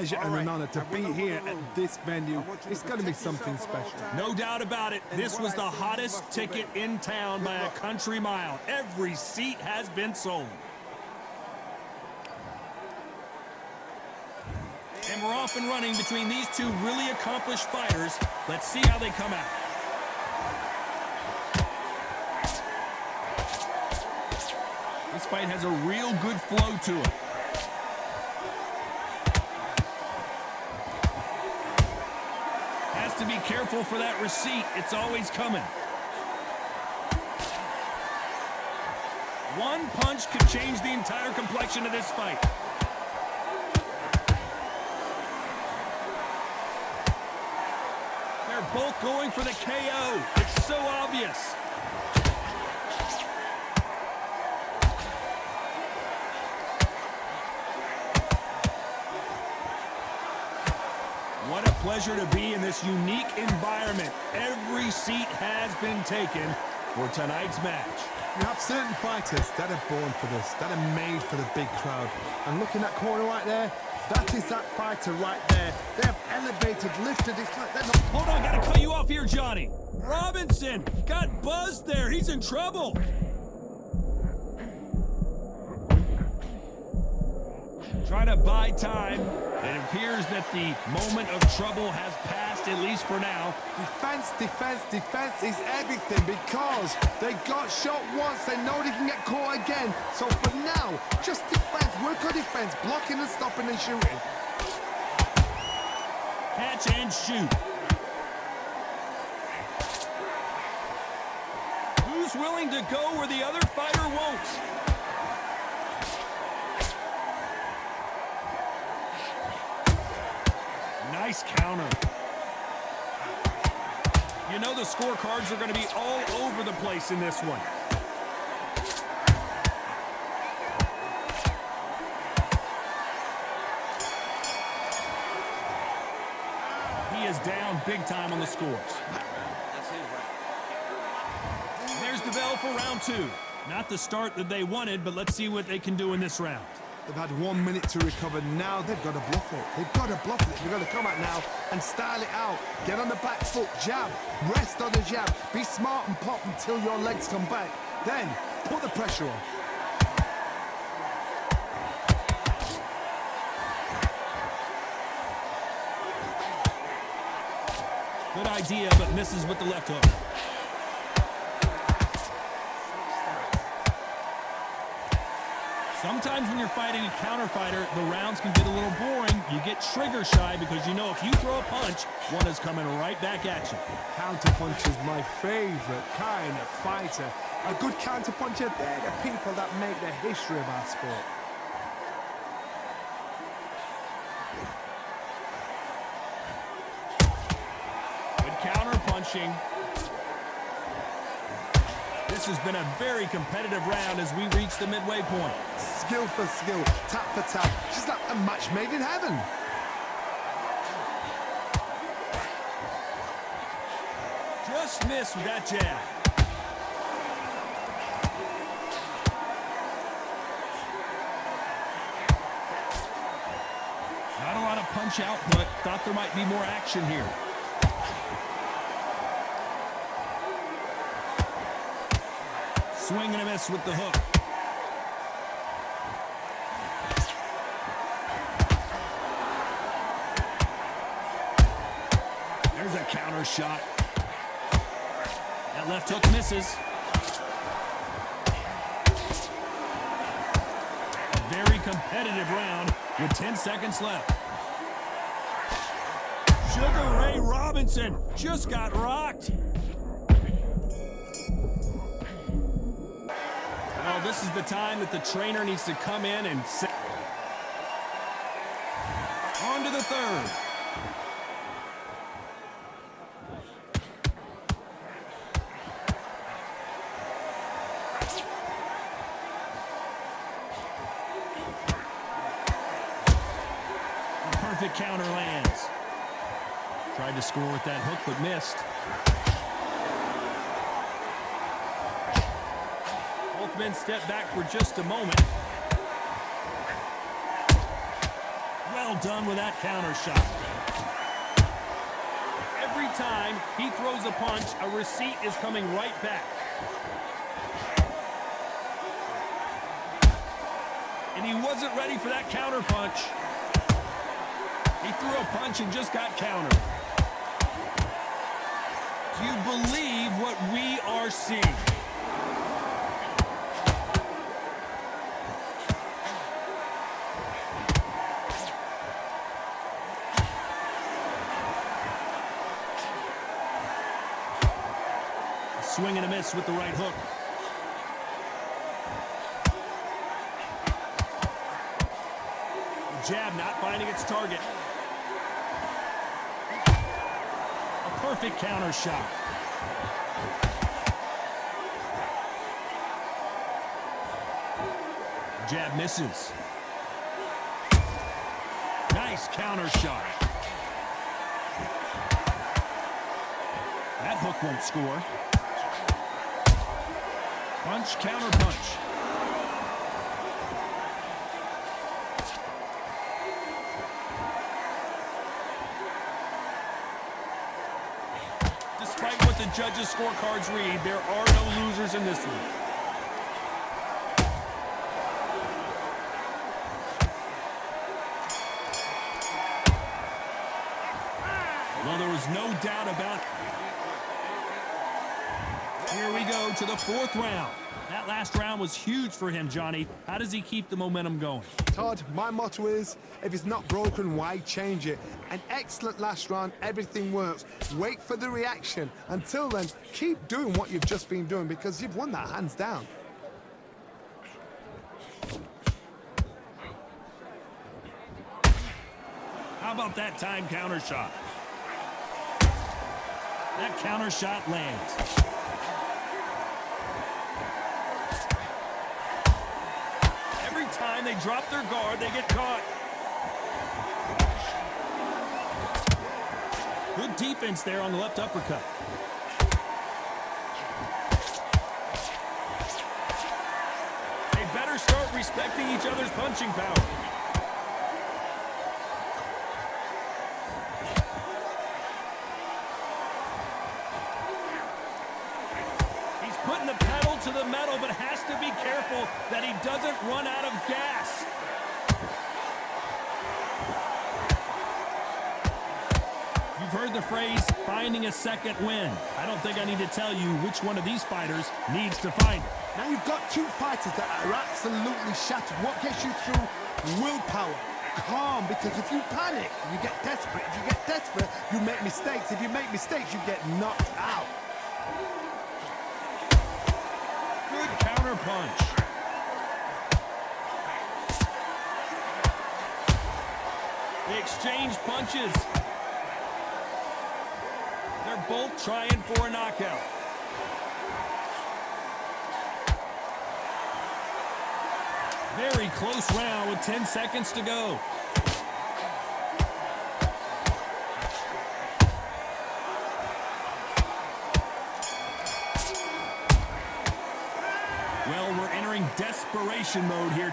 pleasure and an honor to be here at this venue. It's going to be something special. No doubt about it. This was the hottest ticket in town by a country mile. Every seat has been sold. And we're off and running between these two really accomplished fighters. Let's see how they come out. This fight has a real good flow to it. Has to be careful for that receipt. It's always coming. One punch could change the entire complexion of this fight. They're both going for the KO. It's so obvious. What a pleasure to be in this unique environment. Every seat has been taken for tonight's match. You have certain fighters that are born for this, that are made for the big crowd. And looking at that corner right there, that is that fighter right there. They have elevated, lifted, it's like they're not... Hold on, gotta cut you off here, Johnny. Robinson got buzzed there. He's in trouble. Trying to buy time. It appears that the moment of trouble has passed, at least for now. Defense, defense, defense is everything because they got shot once. They know they can get caught again. So for now, just defense, work on defense, blocking and stopping and shooting. Catch and shoot. Who's willing to go where the other fighter won't? Nice counter. You know the scorecards are going to be all over the place in this one. He is down big time on the scores. There's the bell for round two. Not the start that they wanted, but let's see what they can do in this round. They've had 1 minute to recover. Now they've got to bluff it. They've got to bluff it. They've got to come out now and style it out. Get on the back foot, jab, rest on the jab. Be smart and pop until your legs come back. Then put the pressure on. Good idea, but misses with the left hook. Sometimes when you're fighting a counter fighter, the rounds can get a little boring. You get trigger shy because you know if you throw a punch, one is coming right back at you. Counter punch is my favorite kind of fighter. A good counter puncher, they're the people that make the history of our sport. Good counter punching. This has been a very competitive round as we reach the midway point. Skill for skill, tap for tap, just like a match made in heaven. Just missed with that jab. Not a lot of punch output. Thought there might be more action here. Swing and a miss with the hook. There's a counter shot. That left hook misses. A very competitive round with 10 seconds left. Sugar Ray Robinson just got rocked. Well, this is the time that the trainer needs to come in and set. On to the third. The perfect counter lands. Tried to score with that hook, but missed. Both men step back for just a moment. Well Well done with that counter shot. Every time he throws a punch, a receipt is coming right back. And he wasn't ready for that counter punch. He threw a punch and just got countered. Do you believe what we are seeing? Swing and a miss with the right hook. The jab not finding its target. A perfect counter shot. Jab misses. Nice counter shot. That hook won't score. Punch, counter punch. Despite what the judges' scorecards read, there are no losers in this one. Well, there was no doubt about it. Here we go to the fourth round. That last round was huge for him, Johnny. How does he keep the momentum going? Todd, my motto is, if it's not broken, why change it? An excellent last round, everything works. Wait for the reaction. Until then, keep doing what you've just been doing because you've won that hands down. How about that time counter shot? That counter shot lands. Every time they drop their guard, they get caught. Good defense there on the left uppercut. They better start respecting each other's punching power. Putting the pedal to the metal, but has to be careful that he doesn't run out of gas. You've heard the phrase, finding a second win. I don't think I need to tell you which one of these fighters needs to find it. Now you've got two fighters that are absolutely shattered. What gets you through? Willpower. Calm, because if you panic, you get desperate. If you get desperate, you make mistakes. If you make mistakes, you get knocked out. Counter punch. They exchange punches. They're both trying for a knockout. Very close round with 10 seconds to go. Well, we're entering desperation mode here.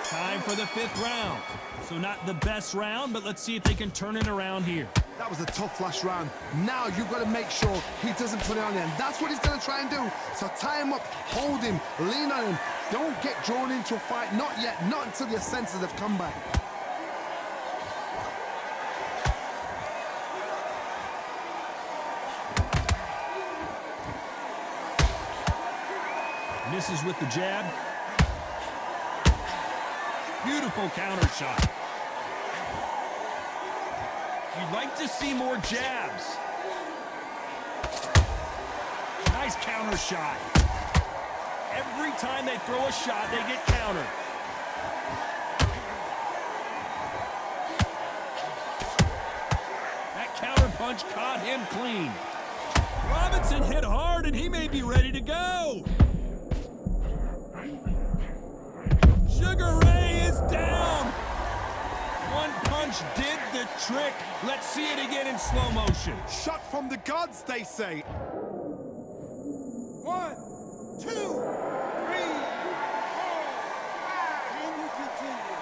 Time for the fifth round. So not the best round, but let's see if they can turn it around here. That was a tough last round. Now you've got to make sure he doesn't put it on him. That's what he's going to try and do. So tie him up, hold him, lean on him. Don't get drawn into a fight. Not yet. Not until your senses have come back. Misses with the jab. Beautiful counter shot. You'd like to see more jabs. Nice counter shot. Every time they throw a shot, they get countered. That counter punch caught him clean. Robinson hit hard, and he may be ready to go. Sugar Ray is down. One punch did the trick. Let's see it again in slow motion. Shot from the gods, they say. 1, 2, 3, 4, 5. Can you continue?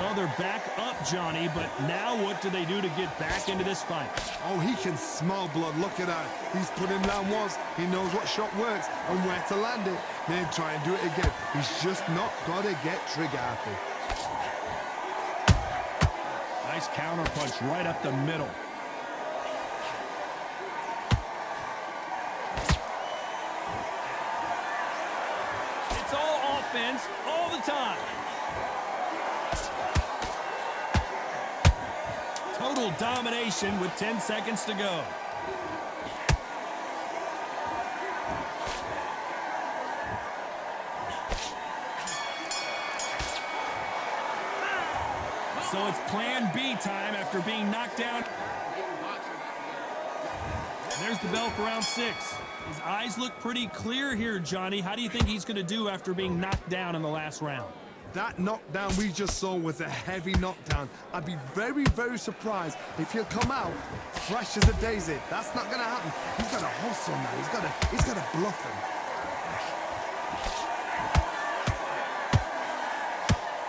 Well, they're back up, Johnny, but now what do they do to get back into this fight? Oh, he can smell blood. Look at that. He's put him down once. He knows what shot works and where to land it. Then try and do it again. He's just not got to get trigger happy. Nice counter punch right up the middle. It's all offense all the time. Total domination with 10 seconds to go. So it's plan B time after being knocked down. There's the bell for round 6. His eyes look pretty clear here, Johnny. How do you think he's going to do after being knocked down in the last round? That knockdown we just saw was a heavy knockdown. I'd be very, very surprised if he'll come out fresh as a daisy. That's not going to happen. He's got to hustle now. He's got to bluff him.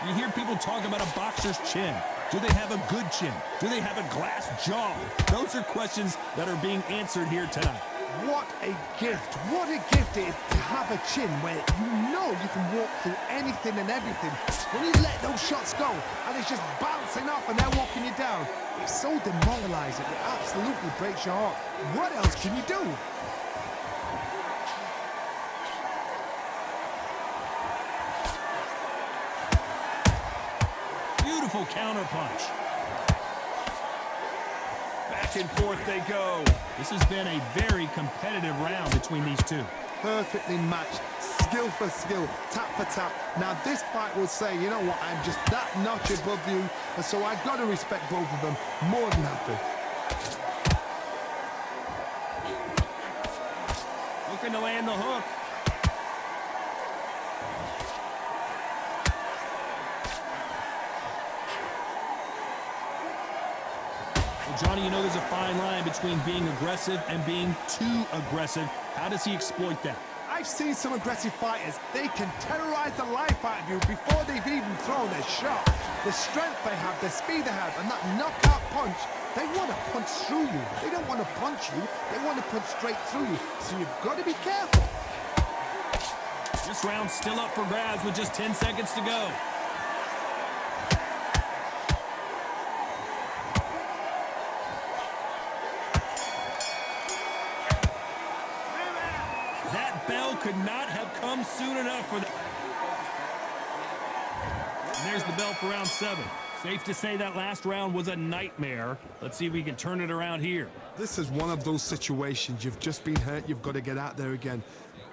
You hear people talk about a boxer's chin. Do they have a good chin? Do they have a glass jaw? Those are questions that are being answered here tonight. What a gift. What a gift it is to have a chin where you know you can walk through anything and everything. When you let those shots go and it's just bouncing off and they're walking you down, it's so demoralizing. It absolutely breaks your heart. What else can you do? Beautiful counter punch. Back and forth they go. This has been a very competitive round between these two. Perfectly matched, skill for skill, tap for tap. Now this fight will say, you know what, I'm just that notch above you, and so I've got to respect both of them more than happy. Looking to land the hook. Johnny, you know there's a fine line between being aggressive and being too aggressive. How does he exploit that? I've seen some aggressive fighters. They can terrorize the life out of you before they've even thrown a shot. The strength they have, the speed they have, and that knockout punch, they want to punch through you. They don't want to punch you. They want to punch straight through you. So you've got to be careful. This round's still up for grabs with just 10 seconds to go. Could not have come soon enough for that. And there's the bell for round 7. Safe to say that last round was a nightmare. Let's see if we can turn it around here. This is one of those situations. You've just been hurt. You've got to get out there again.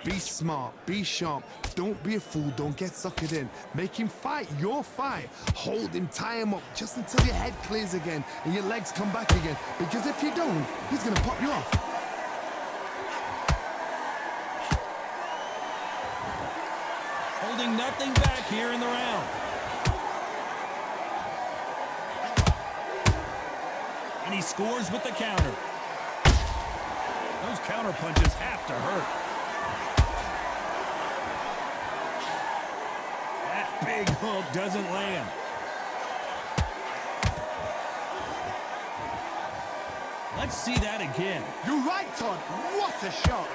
Be smart. Be sharp. Don't be a fool. Don't get suckered in. Make him fight your fight. Hold him. Tie him up just until your head clears again and your legs come back again. Because if you don't, he's going to pop you off. Holding nothing back here in the round. And he scores with the counter. Those counter punches have to hurt. That big hook doesn't land. Let's see that again. You're right, Todd. What a shot.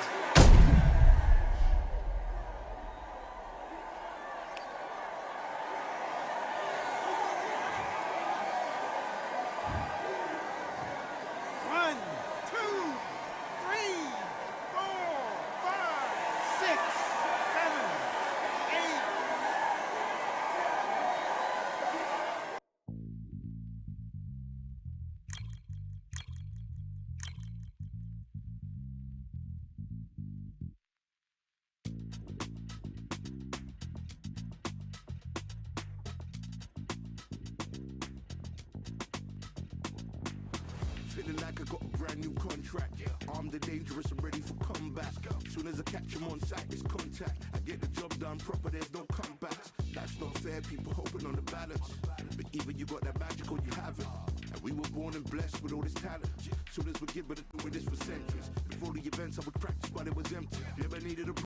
Feeling like I got a brand new contract. Armed and dangerous and ready for comeback. Soon as I catch him on sight, it's contact. I get the job done proper, there's no comebacks. That's not fair, people hoping on the balance. But either you got that magic or you haven't. And we were born and blessed with all this talent. Soon as we get better doing this for centuries. Before the events, I would practice while it was empty. Never needed a